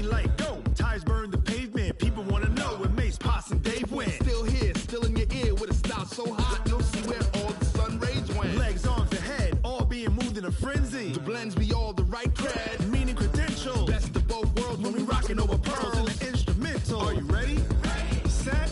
green light, go. Tires burn the pavement. People want to know when Mace, Potts, and Dave went. Still here, still in your ear with a style so hot, you'll see where all the sun rays went. Legs, arms, and head, all being moved in a frenzy. The blends be all the right cred. Meaning credentials. Best of both worlds When we rockin' over pearls in the instrumental. Are you ready? Set.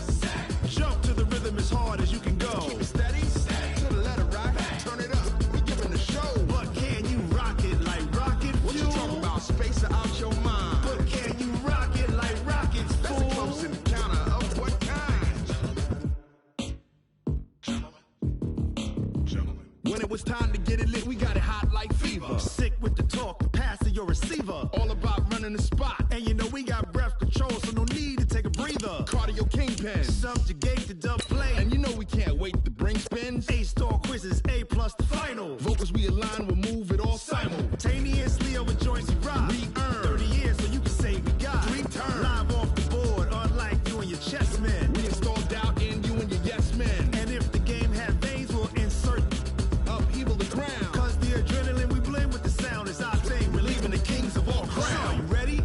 Jump to the rhythm as hard as you can go. Keep it steady, to the letter right. Turn it up, we giving the show. But can you rock it like rocket fuel? What you talking about? Space out your mind. But can you rock it like rockets, That's fool? a close encounter of what kind? When it was time to get it lit, we got it hot like fever. Sick with the talk, the pass to your receiver. All about running the spot. And you know we got breath control, so no need to take a breather. Cardio kingpin. Subjugate the dub play. And you know we can't wait to bring spins. A-star quizzes, A+ the final. Vocals we align, we'll move it all Simultaneously over joints we rock. We earn 30 years so you can say we got 3 turns. live off the board, unlike you and your chess men. We install doubt in you and your yes men. And if the game had veins, we'll insert Upheaval the crown. cause the adrenaline we blend with the sound is our thing. We're leaving the kings of all crowns. Are you ready?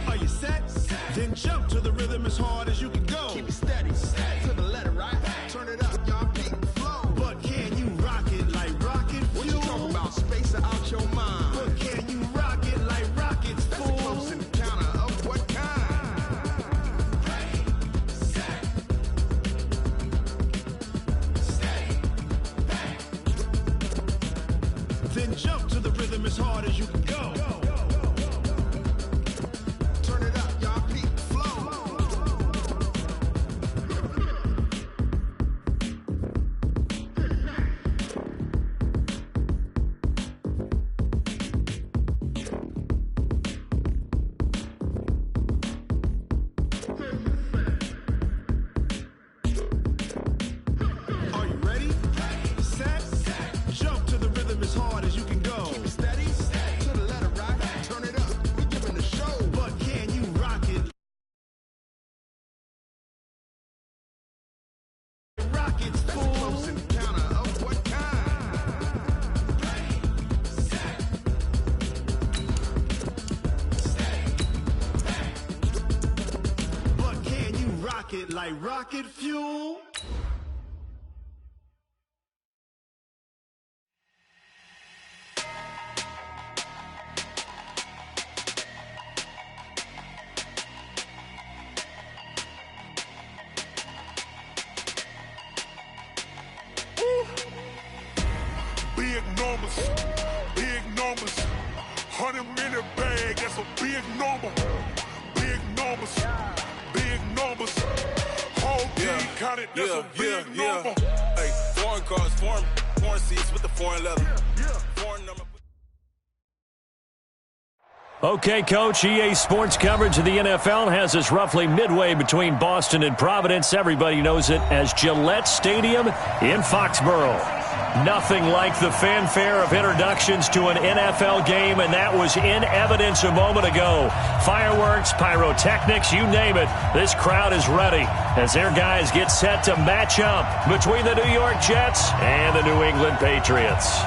Are you set? Then jump to the rhythm as hard as you can go. Keep it steady, to the letter right. Turn it up, y'all peak flow. But can you rock it like rocket fuel? What you talking about? Space out your mind. But can you rock it like rockets, That's a fool? close encounter of what kind? Then jump to the rhythm as hard as you can go. Turn it up, y'all peak flow. Are you ready? Set. Jump to the rhythm as hard as you can go. Keep it steady, to the letter right. Turn it up, we giving the show. But can you rock it? Rockets, That's a fool. close encounter of what kind? But can you rock it like rocket fuel? Big numbers, big numbers. 100-minute bag, that's a big number. Big numbers, big numbers. Whole team counted, that's a big number. Hey, foreign cars, foreign seats with the foreign leather. Foreign number. Okay, Coach, EA Sports coverage of the NFL has us roughly midway between Boston and Providence. Everybody knows it as Gillette Stadium in Foxborough. Nothing like the fanfare of introductions to an NFL game, and that was in evidence a moment ago. Fireworks, pyrotechnics, you name it. This crowd is ready as their guys get set to match up between the New York Jets and the New England Patriots.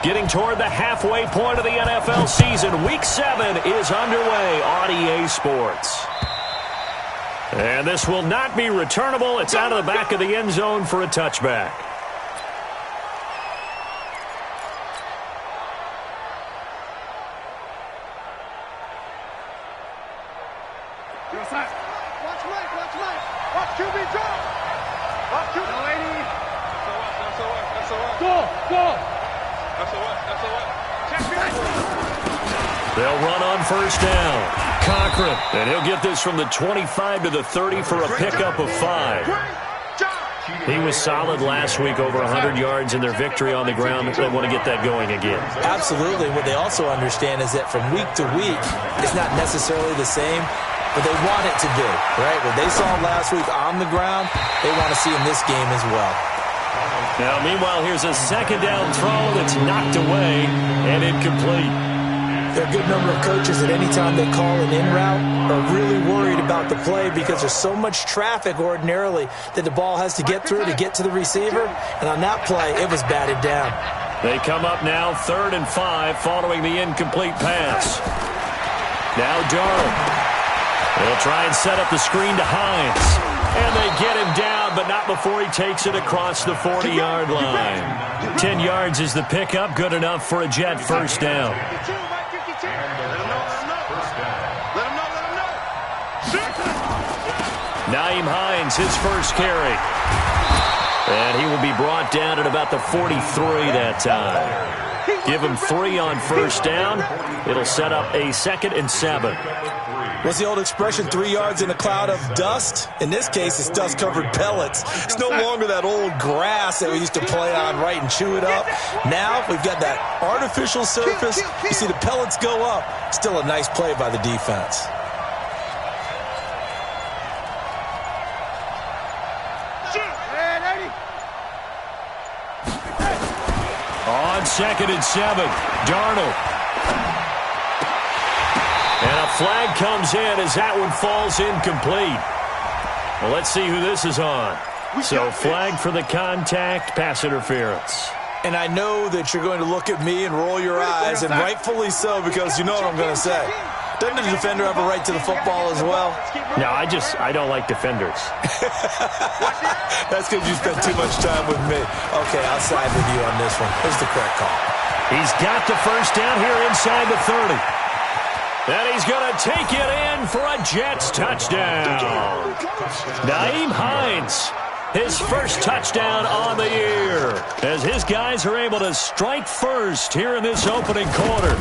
Getting toward the halfway point of the NFL season, Week 7 is underway on EA Sports. And this will not be returnable. It's out of the back of the end zone for a touchback. Watch right. Watch QB drop. Watch QB. No, lady. That's a what. Go. That's a what. They'll run on first down. Cochran, and he'll get this from the 25 to the 30 for a pickup of 5. He was solid last week, over 100 yards in their victory on the ground. They want to get that going again. Absolutely. What they also understand is that from week to week, it's not necessarily the same, but they want it to be, right? What they saw last week on the ground, they want to see in this game as well. Now, meanwhile, here's a second down throw that's knocked away and incomplete. There are a good number of coaches that any time they call an in route are really worried about the play because there's so much traffic ordinarily that the ball has to get through to get to the receiver. And on that play, it was batted down. They come up now 3rd and 5 following the incomplete pass. Now Darnold. They'll try and set up the screen to Hines. And they get him down, but not before he takes it across the 40-yard line. 10 yards is the pickup, good enough for a Jet first down. Nyheim Hines, his first carry. And he will be brought down at about the 43 that time. Give him 3 on first down. It'll set up a 2nd and 7. What's the old expression, 3 yards in a cloud of dust? In this case, it's dust-covered pellets. It's no longer that old grass that we used to play on, right, and chew it up. Now we've got that artificial surface. You see the pellets go up. Still a nice play by the defense. On 2nd and 7, Darnold. And a flag comes in as that one falls incomplete. Well, let's see who this is on. So flag for the contact, pass interference. And I know that you're going to look at me and roll your eyes, and rightfully so, because you know what I'm going to say. Doesn't the defender have a right to the football as well? No, I don't like defenders. That's because you spent too much time with me. Okay, I'll side with you on this one. Here's the correct call. He's got the first down here inside the 30. And he's going to take it in for a Jets touchdown. Nyheim Hines, his first touchdown on the year, as his guys are able to strike first here in this opening quarter.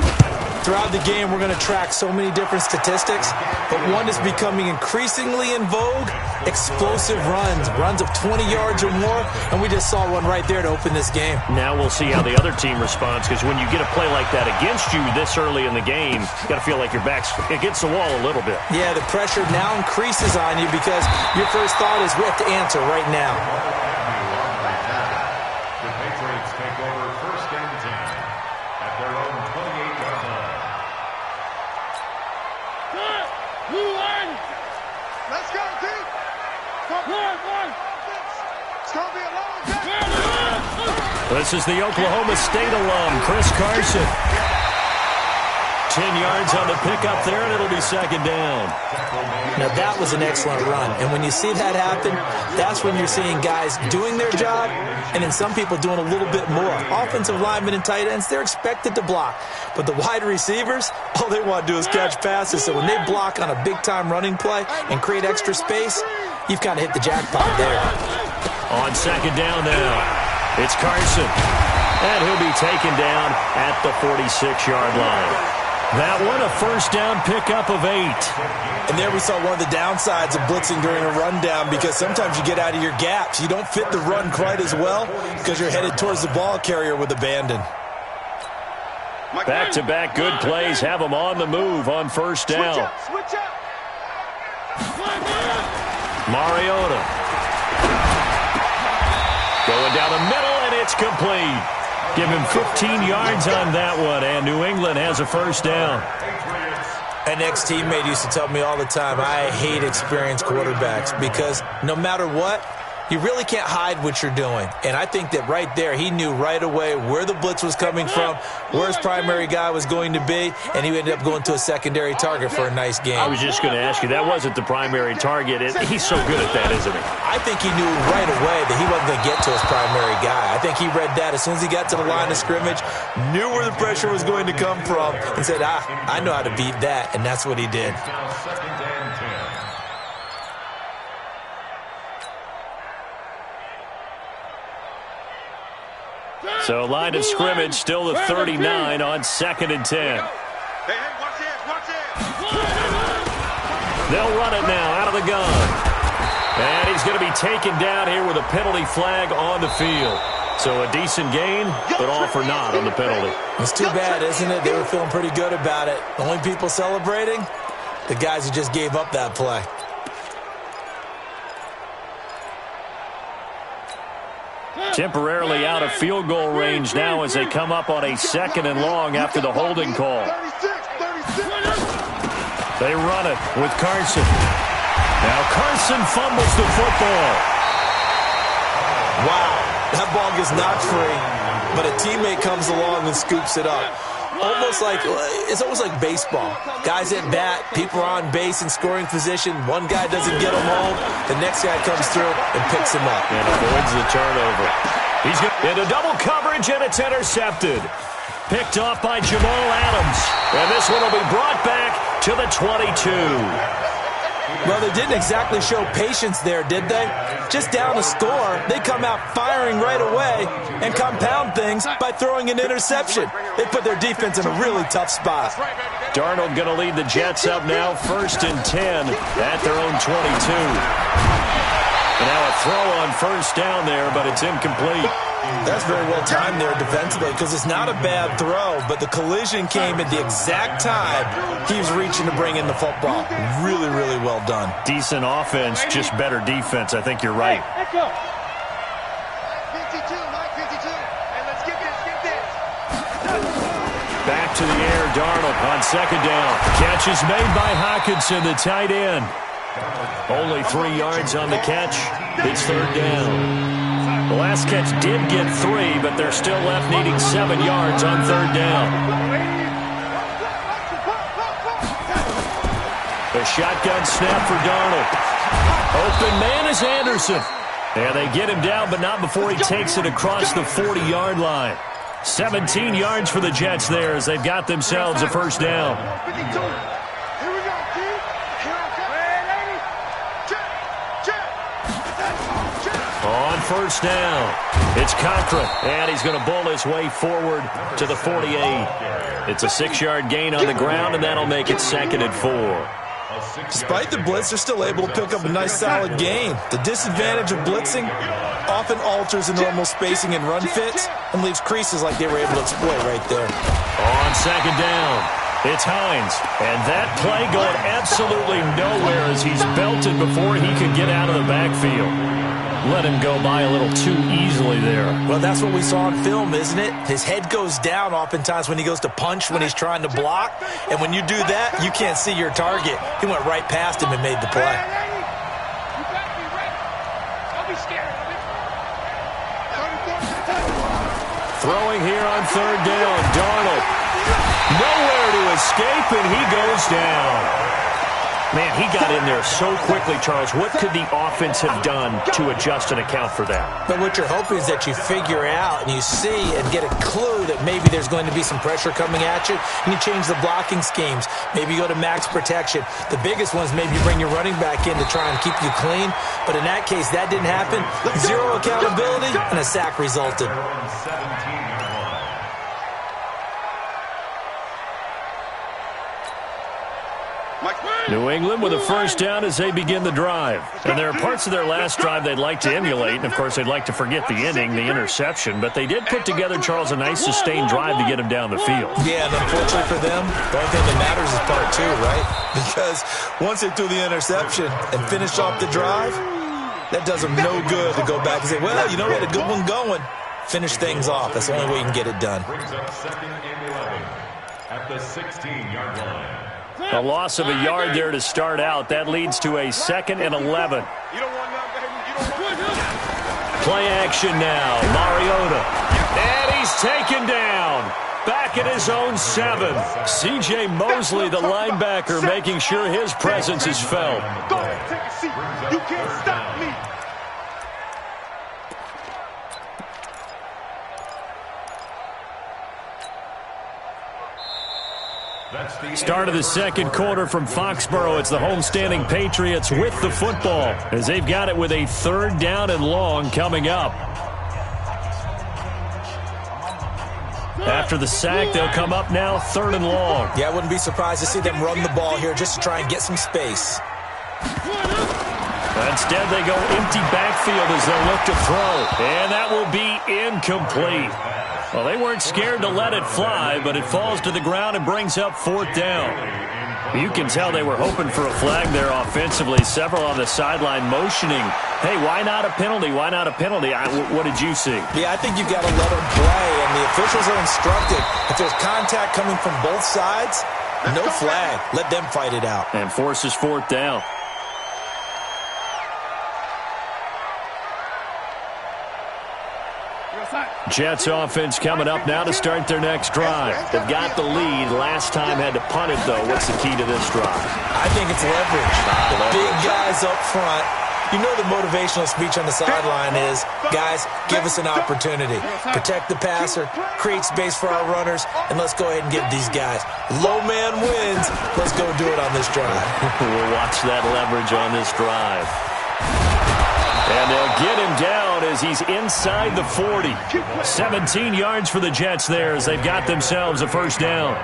Throughout the game, we're going to track so many different statistics, but one is becoming increasingly in vogue, explosive runs of 20 yards or more, and we just saw one right there to open this game. Now we'll see how the other team responds, because when you get a play like that against you this early in the game, you got to feel like your back's against the wall a little bit. Yeah, the pressure now increases on you because your first thought is we have to answer right now. The Patriots take over 1st and 10 at their own 28-yard line. Let's go, team. It's going to be a long day. This is the Oklahoma State alum, Chris Carson. 10 yards on the pickup there, and it'll be 2nd down. Now, that was an excellent run. And when you see that happen, that's when you're seeing guys doing their job and then some people doing a little bit more. Offensive linemen and tight ends, they're expected to block. But the wide receivers, all they want to do is catch passes. So when they block on a big-time running play and create extra space, you've kind of hit the jackpot there. On 2nd down now, it's Carson. And he'll be taken down at the 46-yard line. That one, a first down pickup of 8. And there we saw one of the downsides of blitzing during a rundown, because sometimes you get out of your gaps. You don't fit the run quite as well because you're headed towards the ball carrier with abandon. Back-to-back good plays have them on the move on first down. Switch up. Mariota. Going down the middle, and it's complete. Give him 15 yards on that one, and New England has a first down. An ex-teammate used to tell me all the time, I hate experienced quarterbacks because no matter what, you really can't hide what you're doing. And I think that right there, he knew right away where the blitz was coming from, where his primary guy was going to be, and he ended up going to a secondary target for a nice game. I was just going to ask you, that wasn't the primary target. He's so good at that, isn't he? I think he knew right away that he wasn't going to get to his primary guy. I think he read that as soon as he got to the line of scrimmage, knew where the pressure was going to come from, and said, I know how to beat that, and that's what he did. So line of scrimmage still the 39 on 2nd and 10. Hey, watch this. They'll run it now out of the gun. And he's going to be taken down here with a penalty flag on the field. So a decent gain, but all for naught on the penalty. It's too bad, isn't it? They were feeling pretty good about it. The only people celebrating, the guys who just gave up that play. Temporarily out of field goal range now as they come up on a 2nd and long after the holding call. They run it with Carson. Now Carson fumbles the football. Wow, that ball gets knocked free. but a teammate comes along and scoops it up. It's almost like baseball. Guys at bat, people are on base in scoring position. One guy doesn't get him home. The next guy comes through and picks him up. And avoids the turnover. He's into double coverage, and it's intercepted. Picked off by Jamal Adams. And this one will be brought back to the 22. Well, they didn't exactly show patience there, did they? Just down a score, they come out firing right away and compound things by throwing an interception. They put their defense in a really tough spot. Darnold going to lead the Jets up now, 1st and 10 at their own 22. And now a throw on first down there, but it's incomplete. That's very well timed there defensively because it's not a bad throw, but the collision came at the exact time he was reaching to bring in the football. Really, really well done. Decent offense, just better defense. I think you're right. Let's go. 52, Mike 52. Hey, let's get this. Back to the air, Darnold on second down. Catch is made by Hockenson, the tight end. Only 3 yards on the catch. It's third down. The last catch did get 3, but they're still left needing 7 yards on third down. The shotgun snap for Darnold. Open man is Anderson. And they get him down, but not before he takes it across the 40-yard line. 17 yards for the Jets there as they've got themselves a first down. On first down, it's Cochran, and he's going to bowl his way forward to the 48. It's a 6-yard gain on the ground, and that'll make it 2nd and 4. Despite the blitz, they're still able to pick up a nice, solid gain. The disadvantage of blitzing often alters the normal spacing and run fits and leaves creases like they were able to exploit right there. On second down, it's Hines, and that play going absolutely nowhere as he's belted before he could get out of the backfield. Let him go by a little too easily there. Well, that's what we saw on film, isn't it? His head goes down oftentimes when he goes to punch when he's trying to block. And when you do that, you can't see your target. He went right past him and made the play. Throwing here on third down, Darnold. Nowhere to escape, and he goes down. Man, he got in there so quickly, Charles. What could the offense have done to adjust and account for that? But what you're hoping is that you figure out and you see and get a clue that maybe there's going to be some pressure coming at you, and you change the blocking schemes. Maybe you go to max protection. The biggest one is maybe you bring your running back in to try and keep you clean. But in that case, that didn't happen. Zero accountability, and a sack resulted. New England with a first down as they begin the drive. And there are parts of their last drive they'd like to emulate, and of course they'd like to forget the inning, the interception, but they did put together, Charles, a nice sustained drive to get him down the field. Yeah, and unfortunately for them, the only thing that matters is part 2, right? Because once they threw the interception and finished off the drive, that does them no good to go back and say, well, you know, we had a good one going. Finish things off. That's the only way you can get it done. Brings up 2nd and 11 at the 16-yard line. A loss of a yard there to start out. That leads to a 2nd and 11. Play action now. Mariota. And he's taken down. Back at his own 7. C.J. Mosley, the linebacker, making sure his presence is felt. Go ahead, take a seat. You can't stop me. Start of the second quarter from Foxborough. It's the homestanding Patriots with the football as they've got it with a 3rd down and long coming up. After the sack, they'll come up now 3rd and long. Yeah, I wouldn't be surprised to see them run the ball here just to try and get some space. Instead, they go empty backfield as they look to throw. And that will be incomplete. Well, they weren't scared to let it fly, but it falls to the ground and brings up 4th down. You can tell they were hoping for a flag there offensively. Several on the sideline motioning, hey, why not a penalty? Why not a penalty? What did you see? Yeah, I think you've got to let them play, and the officials are instructed. If there's contact coming from both sides, no flag. Let them fight it out. And forces 4th down. You're outside. Jets offense coming up now to start their next drive. They've got the lead. Last time had to punt it, though. What's the key to this drive? I think it's leverage. The big guys up front. You know the motivational speech on the sideline is, guys, give us an opportunity. Protect the passer, create space for our runners, and let's go ahead and get these guys. Low man wins. Let's go do it on this drive. We'll watch that leverage on this drive. And they'll get him down as he's inside the 40. 17 yards for the Jets there as they've got themselves a first down.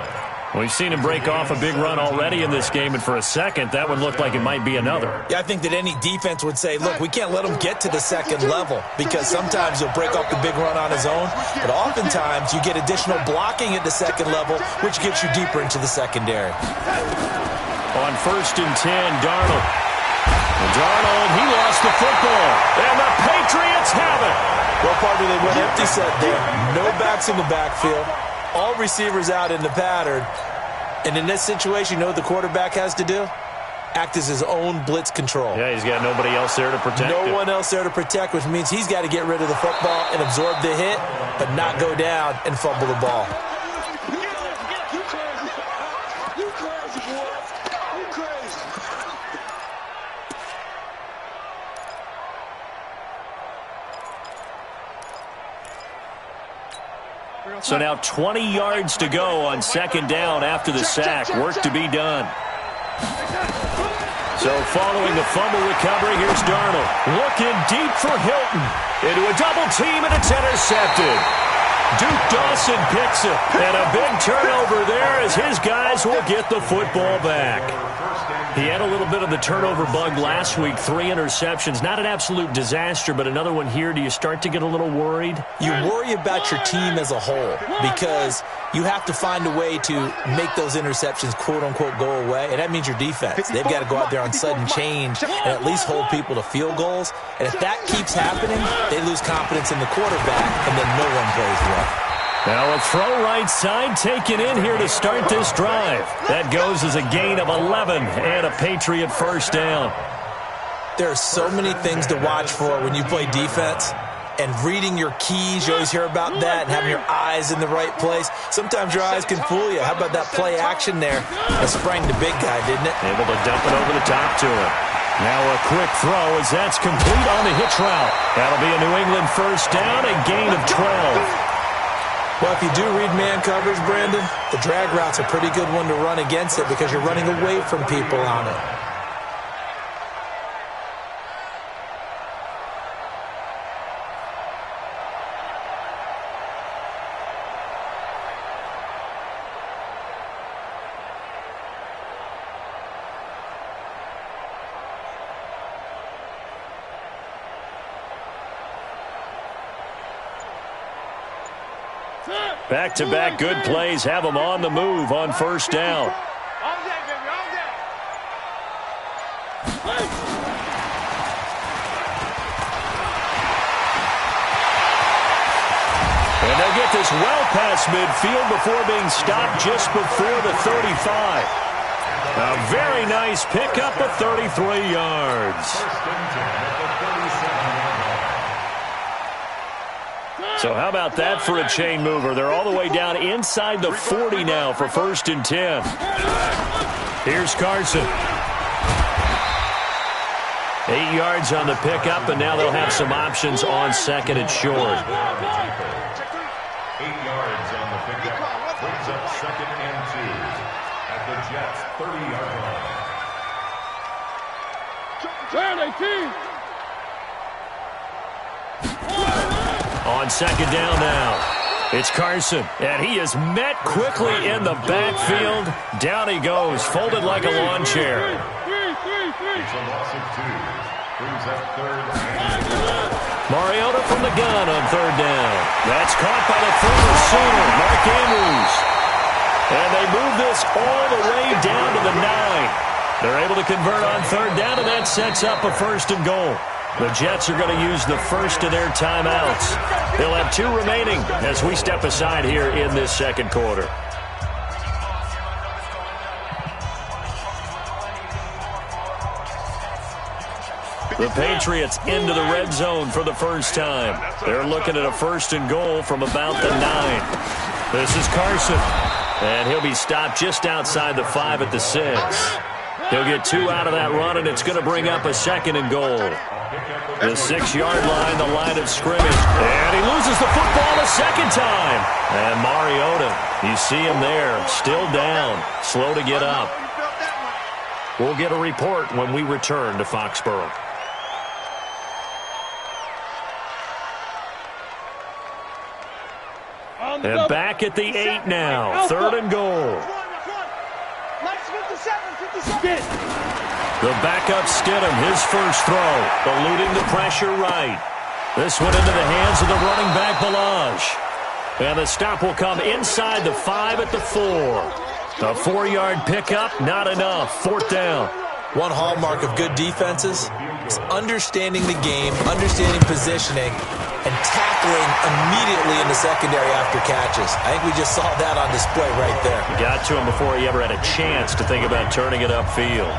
We've seen him break off a big run already in this game, and for a second, that one looked like it might be another. Yeah, I think that any defense would say, look, we can't let him get to the second level because sometimes he'll break off the big run on his own, but oftentimes you get additional blocking at the second level, which gets you deeper into the secondary. On 1st and 10, Darnold. Darnold, he lost the football, and the Patriots have it. Well, partner, they went empty set there. No backs in the backfield. All receivers out in the pattern. And in this situation, you know what the quarterback has to do? Act as his own blitz control. Yeah, he's got nobody else there to protect him. No one else there to protect, which means he's got to get rid of the football and absorb the hit, but not go down and fumble the ball. So now 20 yards to go on 2nd down after the sack. Work to be done. So following the fumble recovery, here's Darnold. Looking deep for Hilton. Into a double team, and it's intercepted. Duke Dawson picks it. And a big turnover there as his guys will get the football back. He had a little bit of the turnover bug last week, 3 interceptions. Not an absolute disaster, but another one here. Do you start to get a little worried? You worry about your team as a whole because you have to find a way to make those interceptions, quote-unquote, go away, and that means your defense. They've got to go out there on sudden change and at least hold people to field goals. And if that keeps happening, they lose confidence in the quarterback, and then no one plays well. Now a throw right side taken in here to start this drive. That goes as a gain of 11 and a Patriot first down. There are so many things to watch for when you play defense. And reading your keys, you always hear about that, and having your eyes in the right place. Sometimes your eyes can fool you. How about that play action there? That sprang the big guy, didn't it? Able to dump it over the top to him. Now a quick throw as that's complete on the hitch route. That'll be a New England first down, a gain of 12. Well, if you do read man coverage, Brandon, the drag route's a pretty good one to run against it because you're running away from people on it. Back-to-back good plays have them on the move on first down. And they'll get this well past midfield before being stopped just before the 35. A very nice pickup of 33 yards. So how about that for a chain mover? They're all the way down inside the 40 now for 1st and 10. Here's Carson. 8 yards on the pickup, and now they'll have some options on 2nd and short. 8 yards on the pickup. Brings up 2nd and 2 at the Jets' 30-yard line. Turn 18. On 2nd down now, it's Carson, and he is met quickly in the backfield. Down he goes, folded like a lawn chair. It's a loss of 2. Brings up 3rd and 2. Mariota from the gun on 3rd down. That's caught by the former Sooner, Mark Andrews. And they move this all the way down to the 9. They're able to convert on 3rd down, and that sets up a 1st and goal. The Jets are going to use the first of their timeouts. They'll have 2 remaining as we step aside here in this 2nd quarter. The Patriots into the red zone for the first time. They're looking at a 1st and goal from about the 9. This is Carson. And he'll be stopped just outside the 5 at the 6. He'll get 2 out of that run, and it's going to bring up a 2nd and goal. The 6-yard line, the line of scrimmage. And he loses the football a 2nd time. And Mariota, you see him there, still down, slow to get up. We'll get a report when we return to Foxborough. And back at the 8 now. 3rd and goal. The backup Stidham, his first throw, eluding the pressure right. This one into the hands of the running back Balaj. And the stop will come inside the 5 at the 4. A 4-yard pickup, not enough. 4th down. One hallmark of good defenses is understanding the game, understanding positioning, and tackling immediately in the secondary after catches. I think we just saw that on display right there. Got to him before he ever had a chance to think about turning it upfield.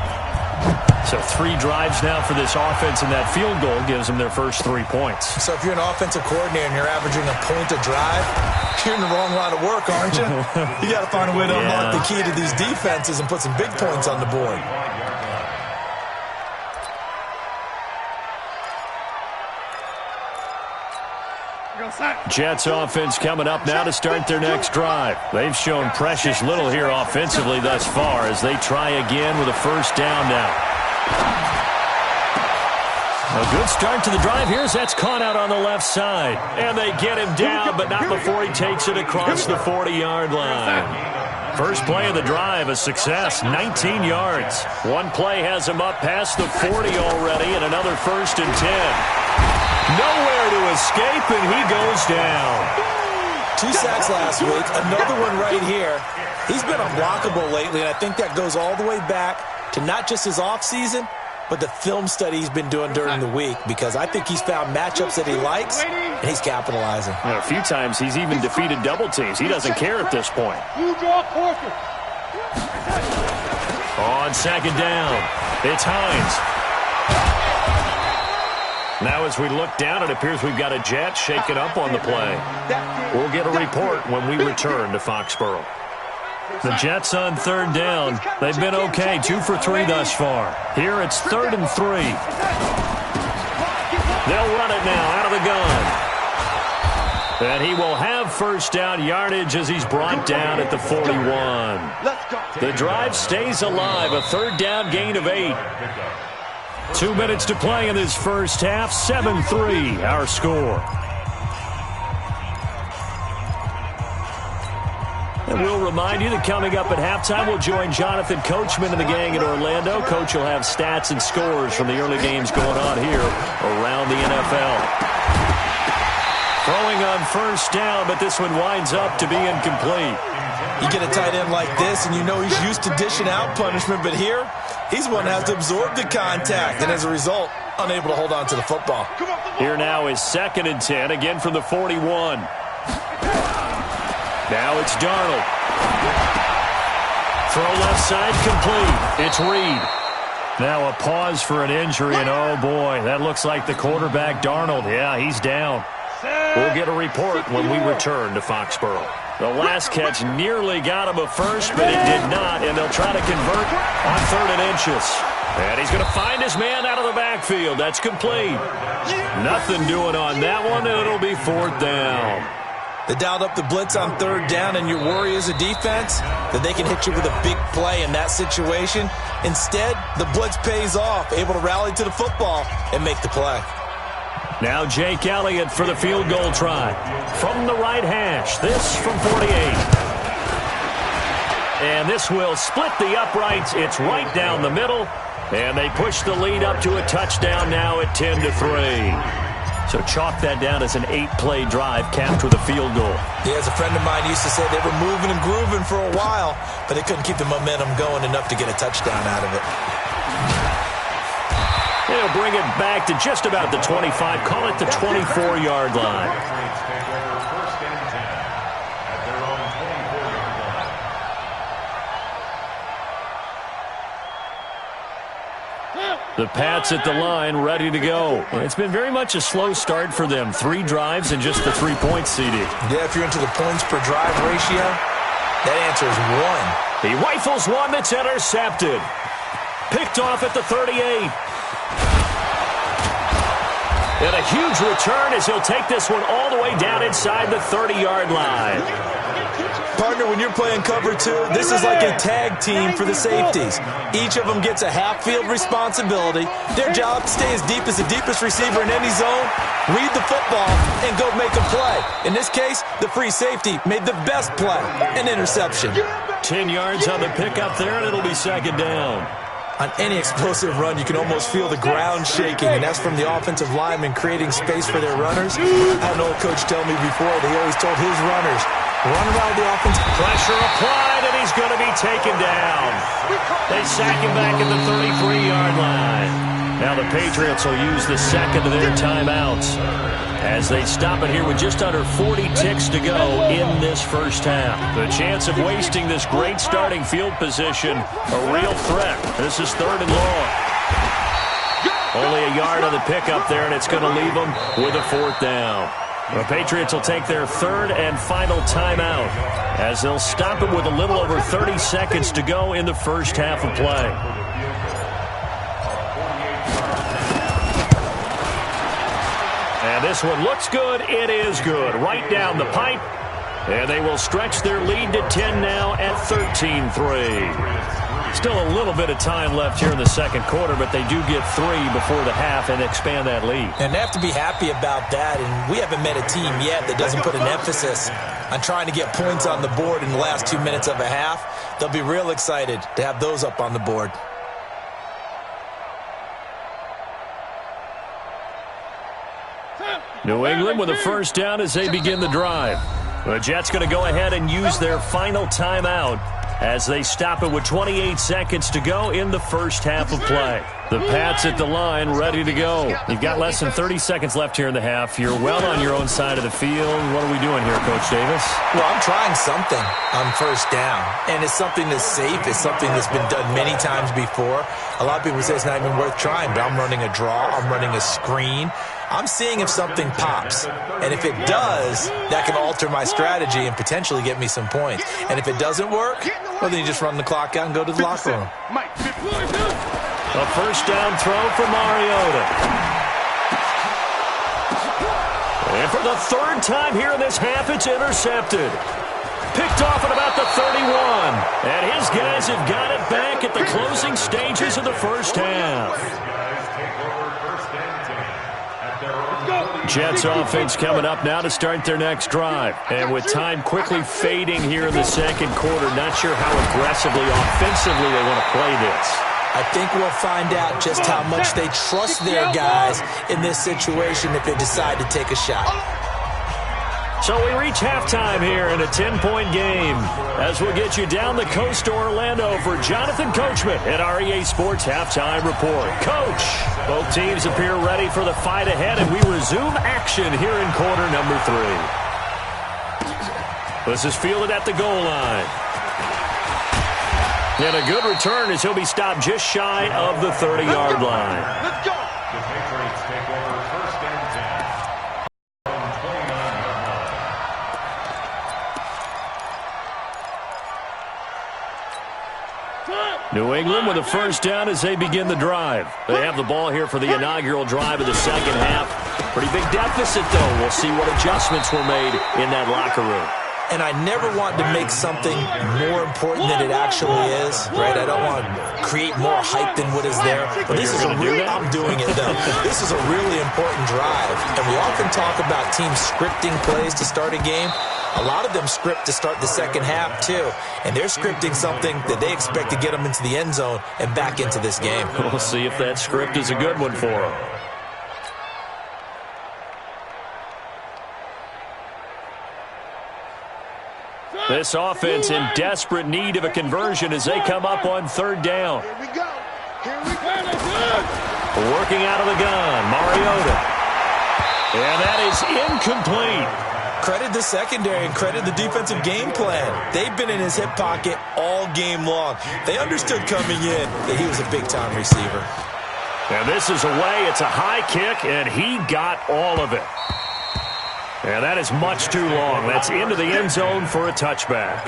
So 3 drives now for this offense, and that field goal gives them their first 3 points. So if you're an offensive coordinator and you're averaging a point a drive, you're in the wrong line of work, aren't you? You got to find a way to unlock the key to these defenses and put some big points on the board. Jets offense coming up now to start their next drive. They've shown precious little here offensively thus far as they try again with a 1st down now. A good start to the drive here as that's caught out on the left side. And they get him down, but not before he takes it across the 40-yard line. First play of the drive, a success, 19 yards. One play has him up past the 40 already, and another 1st and 10. Nowhere to escape, and he goes down. 2 sacks last week, another one right here. He's been unblockable lately, and I think that goes all the way back to not just his offseason, but the film study he's been doing during the week, because I think he's found matchups that he likes, and he's capitalizing. A few times he's even defeated double teams. He doesn't care at this point. On 2nd down, it's Hines. Now as we look down, it appears we've got a Jet shaken up on the play. We'll get a report when we return to Foxborough. The Jets on 3rd down. They've been okay, 2 for 3 thus far. Here it's 3rd and 3. They'll run it now out of the gun. And he will have 1st down yardage as he's brought down at the 41. The drive stays alive, a 3rd down gain of 8. 2 minutes to play in this first half, 7-3 our score. And we'll remind you that coming up at halftime, we'll join Jonathan Coachman and the gang in Orlando. Coach will have stats and scores from the early games going on here around the NFL. Throwing on 1st down, but this one winds up to be incomplete. You get a tight end like this, and you know he's used to dishing out punishment, but here, he's one that has to absorb the contact, and as a result, unable to hold on to the football. Here now is 2nd and 10, again from the 41. Now it's Darnold. Throw left side complete. It's Reed. Now a pause for an injury, and oh boy, that looks like the quarterback Darnold. Yeah, he's down. We'll get a report when we return to Foxborough. The last catch nearly got him a 1st, but it did not, and they'll try to convert on 3rd and inches. And he's going to find his man out of the backfield. That's complete. Nothing doing on that one, and it'll be 4th down. They dialed up the blitz on 3rd down, and your worry as a defense that they can hit you with a big play in that situation. Instead, the blitz pays off, able to rally to the football and make the play. Now Jake Elliott for the field goal try. From the right hash, this from 48. And this will split the uprights. It's right down the middle. And they push the lead up to a touchdown now at 10-3. So chalk that down as an 8-play drive capped with a field goal. Yeah, as a friend of mine used to say, they were moving and grooving for a while, but they couldn't keep the momentum going enough to get a touchdown out of it. They'll bring it back to just about the 25, call it the 24-yard line. The Pats at the line, ready to go. It's been very much a slow start for them. 3 drives and just the 3 points, CD. Yeah, if you're into the points per drive ratio, that answer is 1. He rifles one that's intercepted. Picked off at the 38. And a huge return as he'll take this one all the way down inside the 30-yard line. Partner, when you're playing cover 2, this is like a tag team for the safeties. Each of them gets a half-field responsibility. Their job to stay as deep as the deepest receiver in any zone, read the football, and go make a play. In this case, the free safety made the best play, an interception. 10 yards on the pickup there, and it'll be second down. On any explosive run, you can almost feel the ground shaking, and that's from the offensive linemen creating space for their runners. I had an old coach tell me before, he always told his runners, run around the offense. Pressure applied, and he's going to be taken down. They sack him back at the 33-yard line. Now the Patriots will use the second of their timeouts as they stop it here with just under 40 ticks to go in this first half. The chance of wasting this great starting field position, a real threat. This is 3rd and long. Only a yard on the pickup there, and it's going to leave them with a 4th down. The Patriots will take their 3rd and final timeout as they'll stop it with a little over 30 seconds to go in the first half of play. And this one looks good. It is good. Right down the pipe. And they will stretch their lead to 10 now at 13-3. Still a little bit of time left here in the second quarter, but they do get 3 before the half and expand that lead. And they have to be happy about that. And we haven't met a team yet that doesn't put an emphasis on trying to get points on the board in the last 2 minutes of a half. They'll be real excited to have those up on the board. New England with a first down as they begin the drive. The Jets going to go ahead and use their final timeout as they stop it with 28 seconds to go in the first half of play. The Pats at the line, ready to go. You've got less than 30 seconds left here in the half. You're well on your own side of the field. What are we doing here, Coach Davis? Well, I'm trying something on first down, and it's something that's safe. It's something that's been done many times before. A lot of people say it's not even worth trying, but I'm running a draw. I'm running a screen. I'm seeing if something pops, and if it does, that can alter my strategy and potentially get me some points. And if it doesn't work, well, then you just run the clock out and go to the locker room. A first down throw for Mariota. And for the 3rd time here in this half, it's intercepted. Picked off at about the 31. And his guys have got it back at the closing stages of the first half. Jets offense coming up now to start their next drive. And with time quickly fading here in the second quarter, not sure how aggressively, offensively they want to play this. I think we'll find out just how much they trust their guys in this situation if they decide to take a shot. So we reach halftime here in a 10-point game as we'll get you down the coast to Orlando for Jonathan Coachman at our EA Sports Halftime Report. Coach, both teams appear ready for the fight ahead, and we resume action here in quarter number 3. This is fielded at the goal line. And a good return as he'll be stopped just shy of the 30-yard line. The Patriots take over first and 10. 29-yard line. New England with a first down as they begin the drive. They have the ball here for the inaugural drive of the second half. Pretty big deficit, though. We'll see what adjustments were made in that locker room. And I never want to make something more important than it actually is, right? I don't want to create more hype than what is there. But this is I'm doing it, though. This is a really important drive. And we often talk about teams scripting plays to start a game. A lot of them script to start the second half, too. And they're scripting something that they expect to get them into the end zone and back into this game. We'll see if that script is a good one for them. This offense in desperate need of a conversion as they come up on 3rd down. Here we go. Working out of the gun, Mariota. And that is incomplete. Credit the secondary and credit the defensive game plan. They've been in his hip pocket all game long. They understood coming in that he was a big-time receiver. And this is away. It's a high kick, and he got all of it. And that is much too long. That's into the end zone for a touchback.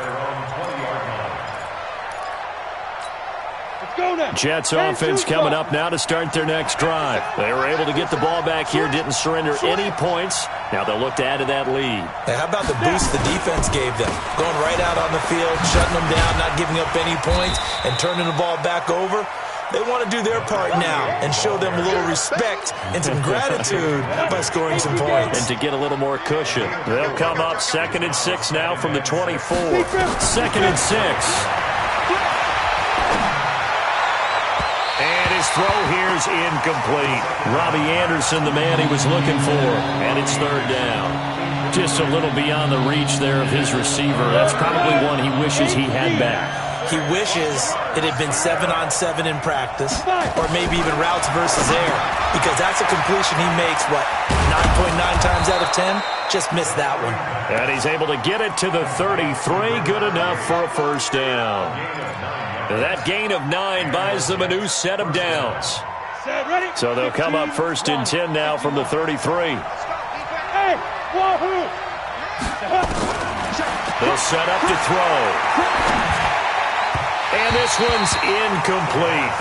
Jets offense coming up now to start their next drive. They were able to get the ball back here, didn't surrender any points. Now they'll look to add to that lead. Hey, how about the boost the defense gave them? Going right out on the field, shutting them down, not giving up any points, and turning the ball back over. They want to do their part now and show them a little respect and some gratitude by scoring some points. And to get a little more cushion. They'll come up 2nd and 6 now from the 24. 2nd and 6. And his throw here is incomplete. Robbie Anderson, the man he was looking for. And it's 3rd down. Just a little beyond the reach there of his receiver. That's probably one he wishes he had back. He wishes it had been 7-on-7 in practice, or maybe even routes versus air, because that's a completion he makes, 9.9 times out of 10? Just missed that one. And he's able to get it to the 33. Good enough for a 1st down. That gain of 9 buys them a new set of downs. So they'll come up 1st and 10 now from the 33. They'll set up to throw. And this one's incomplete.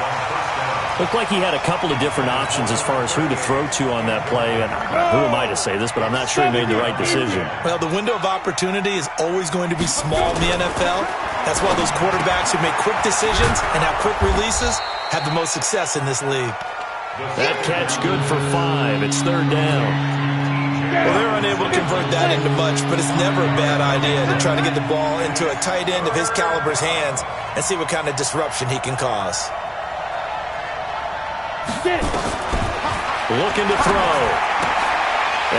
Looked like he had a couple of different options as far as who to throw to on that play. And who am I to say this, but I'm not sure he made the right decision. Well, the window of opportunity is always going to be small in the NFL. That's why those quarterbacks who make quick decisions and have quick releases have the most success in this league. That catch good for 5. It's 3rd down. Well, they're unable to convert that into much, but it's never a bad idea to try to get the ball into a tight end of his caliber's hands and see what kind of disruption he can cause. Looking to throw.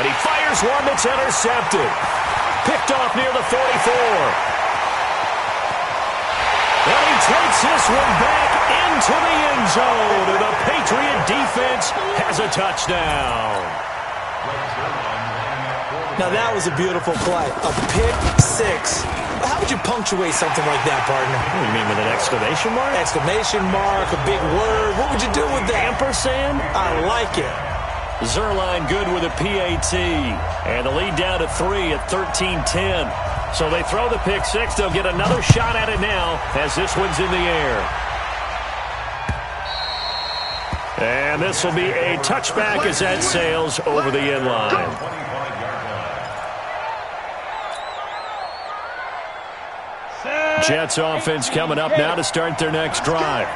And he fires one that's intercepted. Picked off near the 44. And he takes this one back into the end zone. And the Patriot defense has a touchdown. Now, that was a beautiful play. A pick 6. How would you punctuate something like that, partner? What do you mean, with an exclamation mark? Exclamation mark, a big word. What would you do with that? Ampersand? I like it. Zerline good with a PAT. And the lead down to 3 at 13-10. So they throw the pick 6. They'll get another shot at it now as this one's in the air. And this will be a touchback as that sails over the end line. Jets offense coming up now to start their next drive.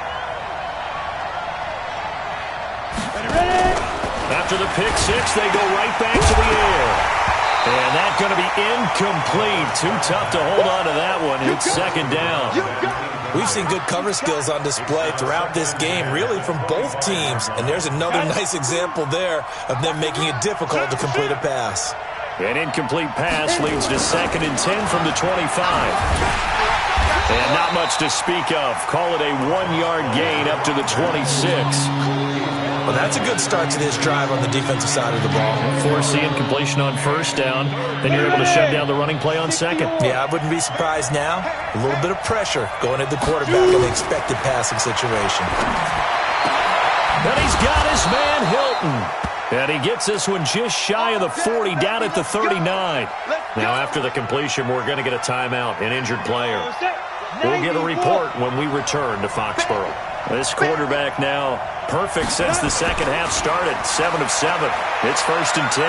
After the pick 6, they go right back to the air. And that's going to be incomplete. Too tough to hold on to that one. It's 2nd down. We've seen good cover skills on display throughout this game, really from both teams. And there's another nice example there of them making it difficult to complete a pass. An incomplete pass leads to 2nd and 10 from the 25. And not much to speak of. Call it a 1-yard gain up to the 26. Well, that's a good start to this drive on the defensive side of the ball. Force the incompletion on 1st down. Then you're able to shut down the running play on 2nd. Yeah, I wouldn't be surprised now. A little bit of pressure going at the quarterback in the expected passing situation. And he's got his man Hilton. And he gets this one just shy of the 40, down at the 39. Now, after the completion, we're going to get a timeout, an injured player. We'll get a report when we return to Foxborough. This quarterback now perfect since the second half started, 7 of 7. It's 1st and 10.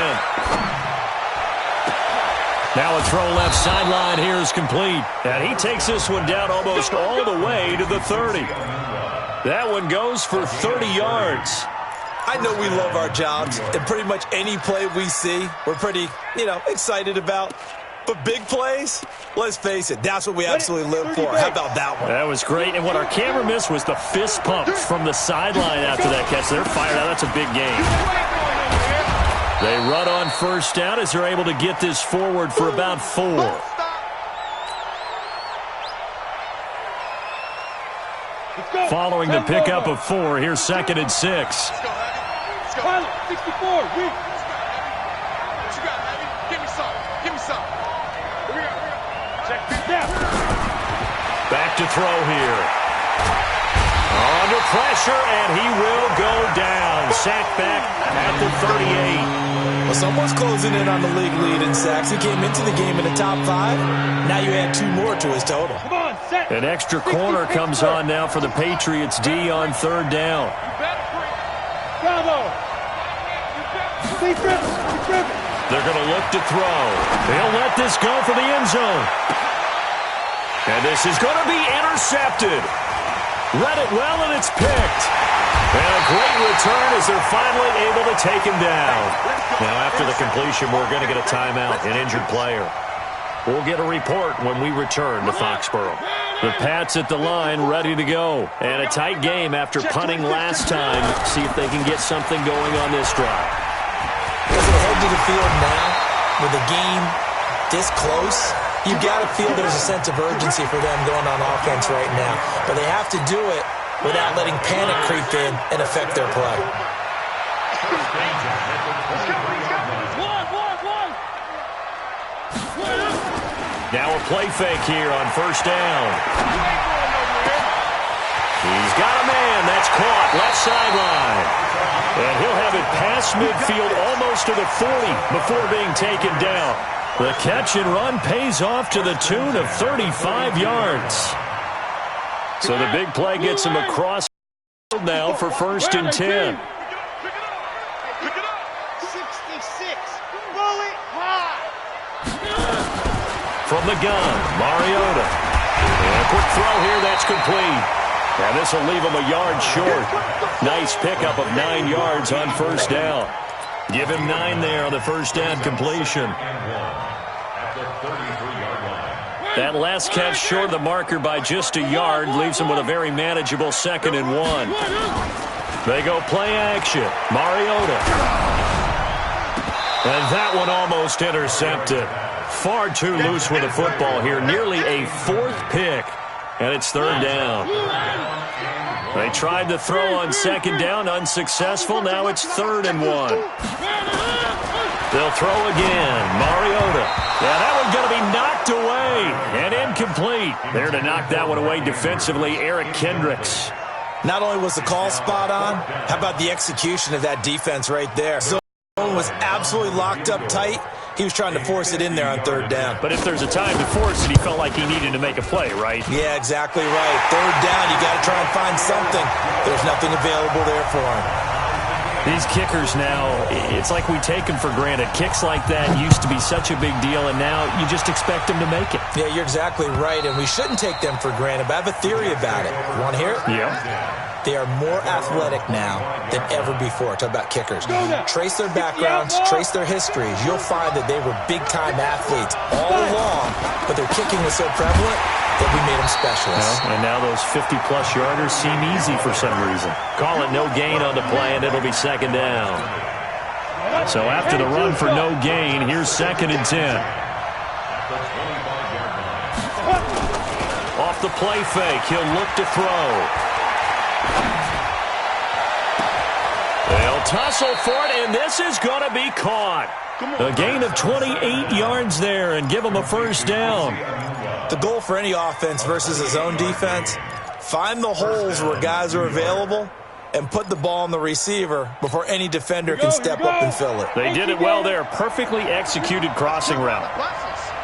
Now a throw left sideline here is complete. And he takes this one down almost all the way to the 30. That one goes for 30 yards. I know we love our jobs, and pretty much any play we see, we're pretty, excited about. But big plays, let's face it, that's what we absolutely live for. How about that one? That was great. And what our camera missed was the fist pumps from the sideline after that catch. They're fired out. That's a big game. They run on 1st down as they're able to get this forward for about 4. Following the pickup of 4, here's 2nd and 6. 64. What you got, baby? Give me some. Give me some. Here we go. Check this down. Back to throw here. On to pressure, and he will go down. Sacked back at the 38. Well, someone's closing in on the league lead in sacks. He came into the game in the top 5. Now you add 2 more to his total. An extra corner comes on now for the Patriots D on 3rd down. Bravo. They're going to look to throw. They'll let this go for the end zone. And this is going to be intercepted. Read it well, and it's picked. And a great return as they're finally able to take him down. Now, after the completion, we're going to get a timeout, an injured player. We'll get a report when we return to Foxborough. The Pats at the line, ready to go. And a tight game after punting last time. See if they can get something going on this drive. As they head to the field now, with the game this close, you've got to feel there's a sense of urgency for them going on offense right now. But they have to do it without letting panic creep in and affect their play. Now a play fake here on 1st down. He's got a man. That's caught. Left sideline. And he'll have it past midfield almost to the 40 before being taken down. The catch and run pays off to the tune of 35 yards. So the big play gets him across now for 1st and 10. Pick it up. 66. Roll it high. From the gun, Mariota. And a quick throw here, that's complete. And this will leave him a yard short. Nice pickup of 9 yards on 1st down. Give him 9 there on the 1st down completion. That last catch short of the marker by just a yard leaves him with a very manageable 2nd and 1. They go play action. Mariota. And that one almost intercepted. Far too loose with the football here. Nearly a 4th pick. And it's 3rd down. They tried to throw on 2nd down. Unsuccessful. Now it's 3rd and 1. They'll throw again. Mariota. Yeah, that one's going to be knocked away. And incomplete. There to knock that one away defensively, Eric Kendricks. Not only was the call spot on, how about the execution of that defense right there? So was absolutely locked up tight. He was trying to force it in there on 3rd down. But if there's a time to force it, he felt like he needed to make a play, right? Yeah, exactly right. 3rd down, you got to try and find something. There's nothing available there for him. These kickers now, it's like we take them for granted. Kicks like that used to be such a big deal, and now you just expect them to make it. Yeah, you're exactly right, and we shouldn't take them for granted. But I have a theory about it. You want to hear it? Yeah. They are more athletic now than ever before. Talk about kickers. Trace their backgrounds, trace their histories. You'll find that they were big-time athletes all along, but their kicking was so prevalent that we made them specialists. And now those 50-plus yarders seem easy for some reason. Call it no gain on the play, and it'll be 2nd down. So after the run for no gain, here's 2nd and 10. Off the play fake, he'll look to throw. They'll tussle for it, and this is going to be caught. A gain of 28 yards there and give them a 1st down. The goal for any offense versus a zone defense, find the holes where guys are available and put the ball on the receiver before any defender can step up and fill it. They did it well there. Perfectly executed crossing route.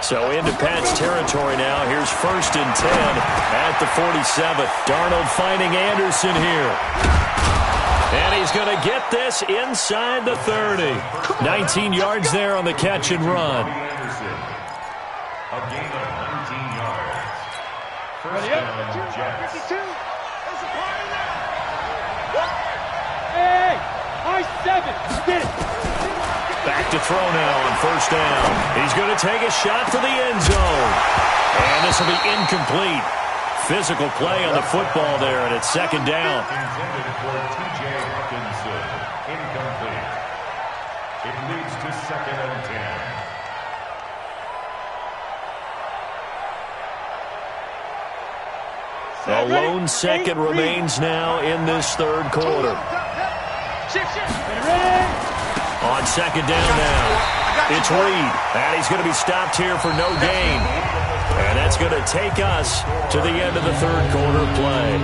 So into Pat's territory now. Here's 1st and 10 at the 47th. Darnold finding Anderson here. And he's going to get this inside the 30. 19 yards there on the catch and run. A gain of 19 yards. 1st down, Jets. 52. There's a party there. Hey, high 7. Get it. Back to throw now on 1st down. He's going to take a shot for the end zone. And this will be incomplete. Physical play on the football there, and it's 2nd down. Intended for T.J. Hawkinson. Incomplete. It leads to 2nd and 10. A lone 2nd remains now in this 3rd quarter. On 2nd down now, it's Reed. And he's going to be stopped here for no gain. And that's going to take us to the end of the 3rd quarter play.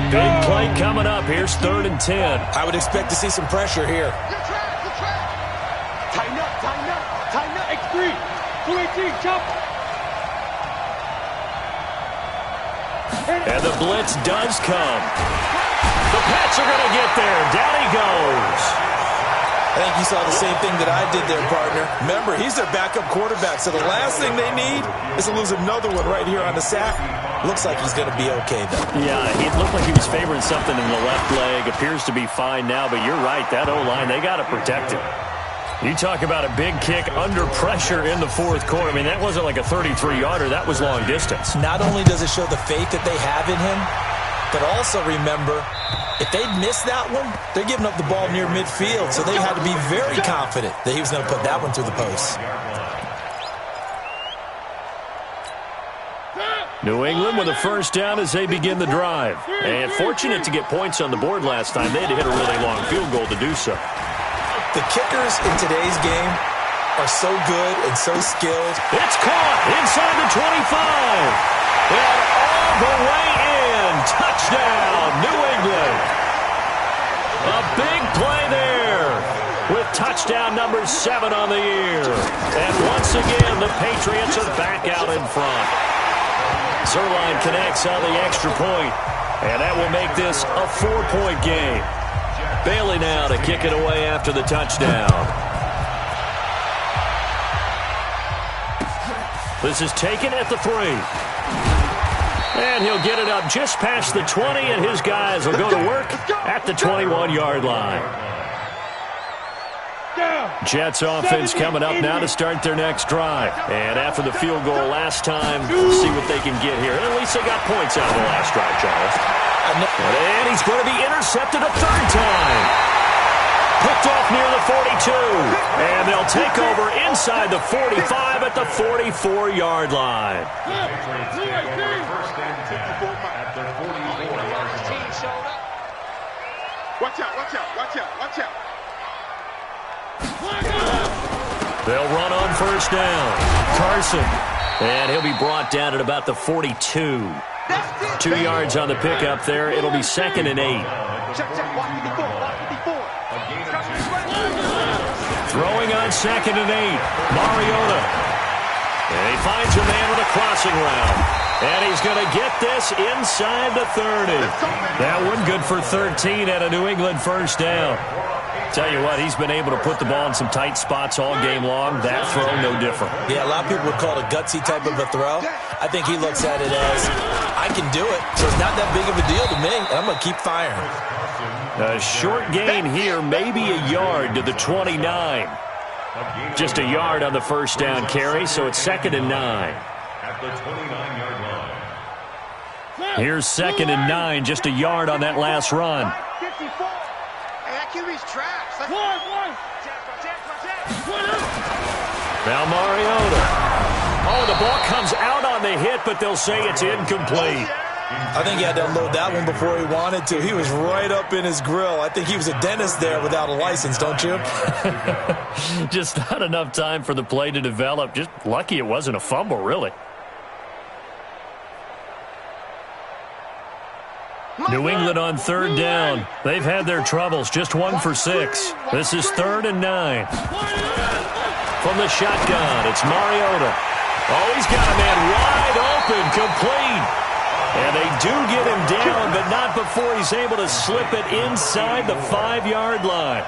Big play coming up. Here's 3rd and 10. I would expect to see some pressure here. Tighten up, tighten up, tighten up. X3, 218, jump. And the blitz does come. The Pats are going to get there. Down he goes. I think you saw the same thing that I did there, partner. Remember, he's their backup quarterback, so the last thing they need is to lose another one right here on the sack. Looks like he's going to be okay, though. Yeah, it looked like he was favoring something in the left leg. Appears to be fine now, but you're right. That O-line, they got to protect him. You talk about a big kick under pressure in the 4th quarter. I mean, that wasn't like a 33-yarder. That was long distance. Not only does it show the faith that they have in him, but also remember, if they'd missed that one, they're giving up the ball near midfield, so they had to be very confident that he was going to put that one through the post. New England with a 1st down as they begin the drive. And fortunate to get points on the board last time. They had to hit a really long field goal to do so. The kickers in today's game are so good and so skilled. It's caught inside the 25. And all the way in. Touchdown, New England. A big play there with touchdown number 7 on the year. And once again, the Patriots are back out in front. Zuerlein connects on the extra point, and that will make this a 4-point game. Bailey now to kick it away after the touchdown. This is taken at the 3. And he'll get it up just past the 20, and his guys will go to work at the 21-yard line. Jets offense coming up now to start their next drive. And after the field goal last time, we'll see what they can get here. And at least they got points out of the last drive, Charles. And he's going to be intercepted a 3rd time. Picked off near the 42. And they'll take over inside the 45 at the 44-yard line. Watch out, watch out, watch out, watch out. They'll run on 1st down. Carson. And he'll be brought down at about the 42. 2 yards on the pickup there. It'll be 2nd and 8. Throwing on 2nd and 8. Mariota. And he finds a man with a crossing route. And he's going to get this inside the 30. That one good for 13 at a New England 1st down. Tell you what, he's been able to put the ball in some tight spots all game long. That throw, no different. Yeah, a lot of people would call it a gutsy type of a throw. I think he looks at it as, I can do it, so it's not that big of a deal to me, and I'm going to keep firing. A short gain here, maybe a yard to the 29. Just a yard on the 1st down carry, so it's 2nd and 9. At the 29-yard line. Here's 2nd and 9, just a yard on that last run. 54. Hey, that QB's trash. Now Mariota. Oh, the ball comes out on the hit, but they'll say it's incomplete. I think he had to unload that one before he wanted to. He was right up in his grill. I think he was a dentist there without a license, don't you? Just not enough time for the play to develop. Just lucky it wasn't a fumble, really. New England on 3rd down. They've had their troubles. Just 1 for 6. This is 3rd and 9. From the shotgun, it's Mariota. Oh, he's got a man wide open, complete. And they do get him down, but not before he's able to slip it inside the 5-yard line.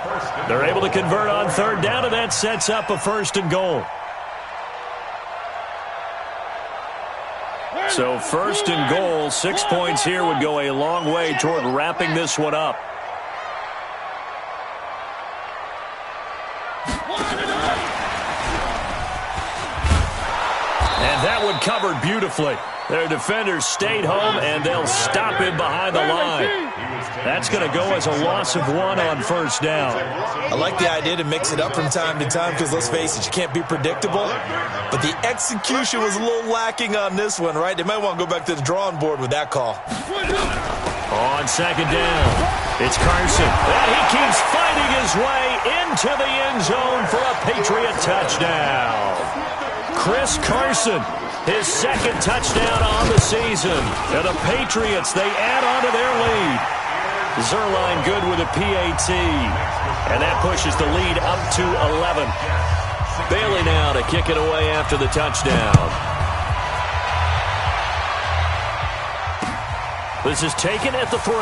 They're able to convert on 3rd down, and that sets up a 1st and goal. So 1st and goal, 6 points here would go a long way toward wrapping this one up. And that one covered beautifully. Their defenders stayed home, and they'll stop him behind the line. That's going to go as a loss of 1 on 1st down. I like the idea to mix it up from time to time because, let's face it, you can't be predictable. But the execution was a little lacking on this one, right? They might want to go back to the drawing board with that call. On 2nd down, it's Carson. And he keeps fighting his way into the end zone for a Patriot touchdown. Chris Carson His second touchdown on the season. And the Patriots, they add on to their lead. Zuerlein good with a PAT. And that pushes the lead up to 11. Bailey now to kick it away after the touchdown. This is taken at the 3.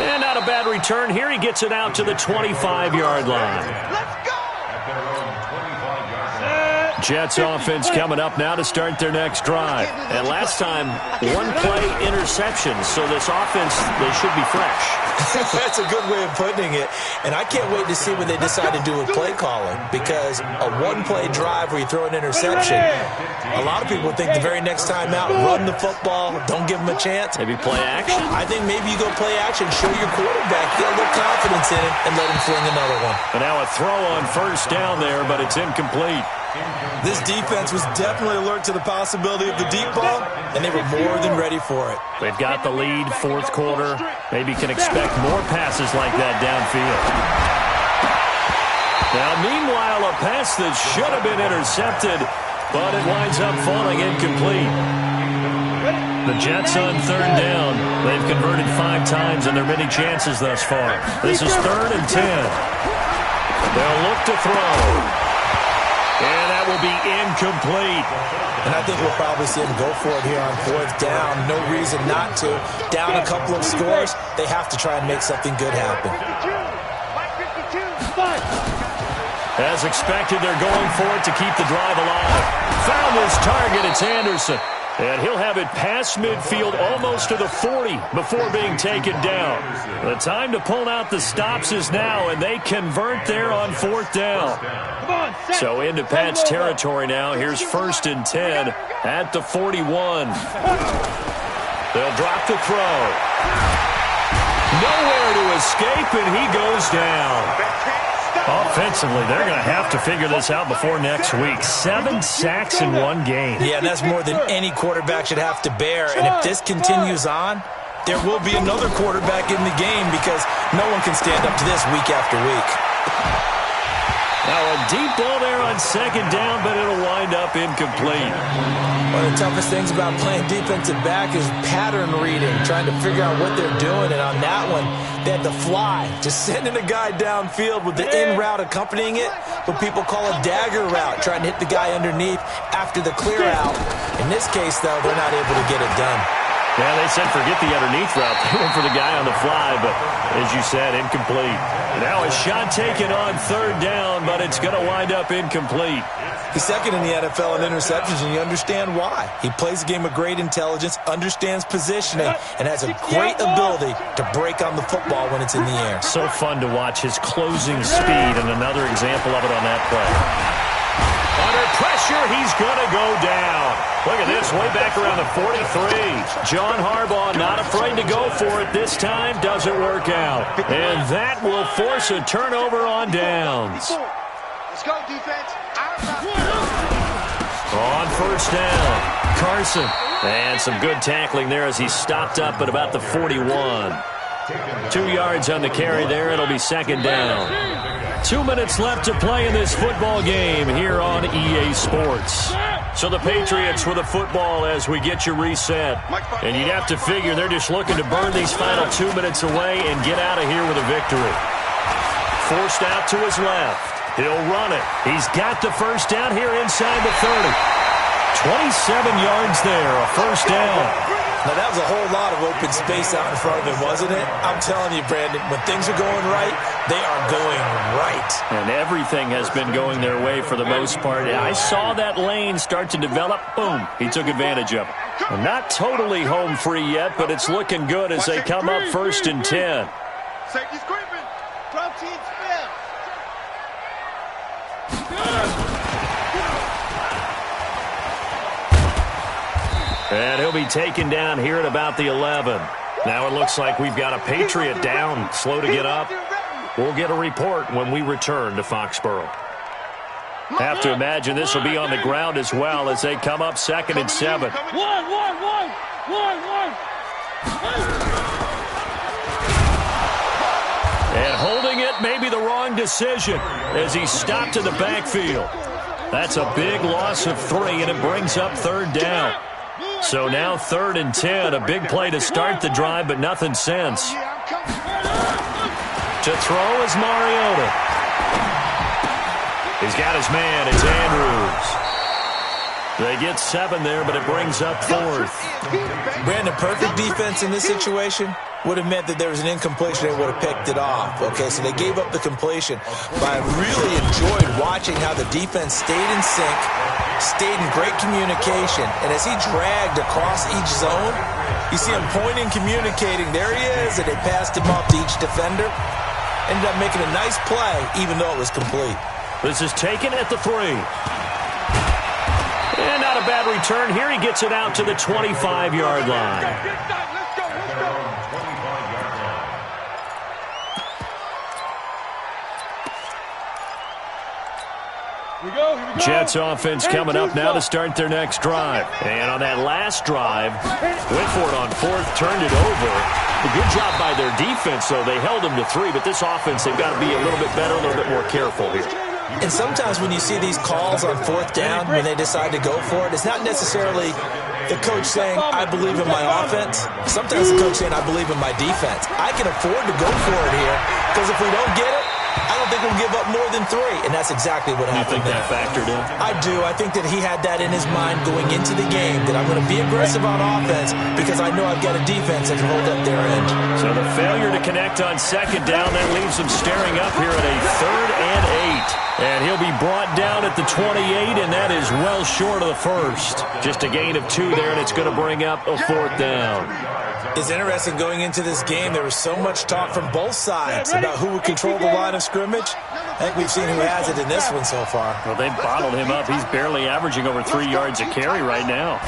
And not a bad return here. He gets it out to the 25-yard line. Let's go! Jets offense coming up now to start their next drive. And last time, one-play interception. So this offense, they should be fresh. That's a good way of putting it. And I can't wait to see what they decide to do with play calling. Because a one-play drive where you throw an interception, a lot of people think the very next time out, run the football, don't give them a chance. Maybe play action? I think maybe you go play action, show your quarterback, get a little confidence in it, and let him fling another one. And now a throw on first down there, but it's incomplete. This defense was definitely alert to the possibility of the deep ball, and they were more than ready for it. They've got the lead, fourth quarter. Maybe can expect more passes like that downfield. Now, meanwhile, a pass that should have been intercepted, but it winds up falling incomplete. The Jets on third down. They've converted 5 times in their many chances thus far. This is 3rd and 10. They'll look to throw. And that will be incomplete. And I think we'll probably see him go for it here on 4th down. No reason not to. Down a couple of scores, they have to try and make something good happen. As expected, they're going for it to keep the drive alive. Found his target. It's Anderson. And he'll have it past midfield almost to the 40 before being taken down. The time to pull out the stops is now, and they convert there on 4th down. So into Pat's territory now. Here's 1st and 10 at the 41. They'll drop the throw. Nowhere to escape, and he goes down. Offensively, they're going to have to figure this out before next week. 7 sacks in one game. Yeah, and that's more than any quarterback should have to bear. And if this continues on, there will be another quarterback in the game because no one can stand up to this week after week. Now a deep ball there on 2nd down, but it'll wind up incomplete. One of the toughest things about playing defensive back is pattern reading, trying to figure out what they're doing. And on that one, they had the fly, just sending a guy downfield with the in route accompanying it, what people call a dagger route, trying to hit the guy underneath after the clear out. In this case, though, they're not able to get it done. Yeah, they said forget the underneath route. They went for the guy on the fly, but as you said, incomplete. Now a shot taken on 3rd down, but it's going to wind up incomplete. He's 2nd in the NFL in interceptions, and you understand why. He plays a game of great intelligence, understands positioning, and has a great ability to break on the football when it's in the air. So fun to watch his closing speed, and another example of it on that play. Under pressure, he's going to go down. Look at this, way back around the 43. John Harbaugh not afraid to go for it this time. Doesn't work out. And that will force a turnover on downs. Let's go, defense. On 1st down, Carson. And some good tackling there as he stopped up at about the 41. 2 yards on the carry there. It'll be 2nd down. 2 minutes left to play in this football game here on EA Sports. So the Patriots with a football as we get you reset. And you'd have to figure they're just looking to burn these final 2 minutes away and get out of here with a victory. Forced out to his left. He'll run it. He's got the 1st down here inside the 30. 27 yards there, a 1st down. Now, that was a whole lot of open space out in front of him, wasn't it? I'm telling you, Brandon, when things are going right, they are going right. And everything has been going their way for the most part. I saw that lane start to develop. Boom. He took advantage of it. Well, not totally home free yet, but it's looking good as they come up 1st and 10. Safety's creeping. Protein spin. And he'll be taken down here at about the 11. Now it looks like we've got a Patriot down, slow to get up. We'll get a report when we return to Foxborough. Have to imagine this will be on the ground as well as they come up 2nd and 7. One. And holding it may be the wrong decision as he stopped in the backfield. That's a big loss of 3, and it brings up 3rd down. So now 3rd and 10, a big play to start the drive, but nothing since. To throw is Mariota. He's got his man. It's Andrews. They get 7 there, but it brings up 4th. Brandon, perfect defense in this situation would have meant that there was an incompletion. They would have picked it off. Okay, so they gave up the completion. But I really enjoyed watching how the defense stayed in sync, stayed in great communication. And as he dragged across each zone, you see him pointing, communicating. There he is, and they passed him off to each defender. Ended up making a nice play, even though it was complete. This is taken at the 3. And not a bad return. Here he gets it out to the 25-yard line. Jets offense coming up now to start their next drive. And on that last drive, went for it on 4th, turned it over. A good job by their defense, though. They held them to 3, but this offense, they've got to be a little bit better, a little bit more careful here. And sometimes when you see these calls on 4th down, when they decide to go for it, it's not necessarily the coach saying, I believe in my offense. Sometimes the coach saying, I believe in my defense. I can afford to go for it here, because if we don't get it, I don't think we'll give up more than 3, and that's exactly what happened. You think that factored in? I do. I think that he had that in his mind going into the game, that I'm going to be aggressive on offense because I know I've got a defense that can hold up their end. So the failure to connect on 2nd down, that leaves him staring up here at a 3rd and 8. And he'll be brought down at the 28, and that is well short of the 1st. Just a gain of 2 there, and it's going to bring up a 4th down. It's interesting going into this game. There was so much talk from both sides about who would control the line of scrimmage. I think we've seen who has it in this one so far. Well, they've bottled him up. He's barely averaging over 3 yards a carry right now.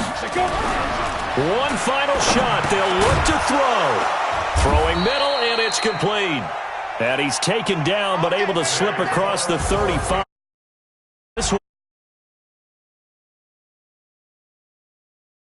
One final shot. They'll look to throw. Throwing middle, and it's complete. And he's taken down, but able to slip across the 35. This one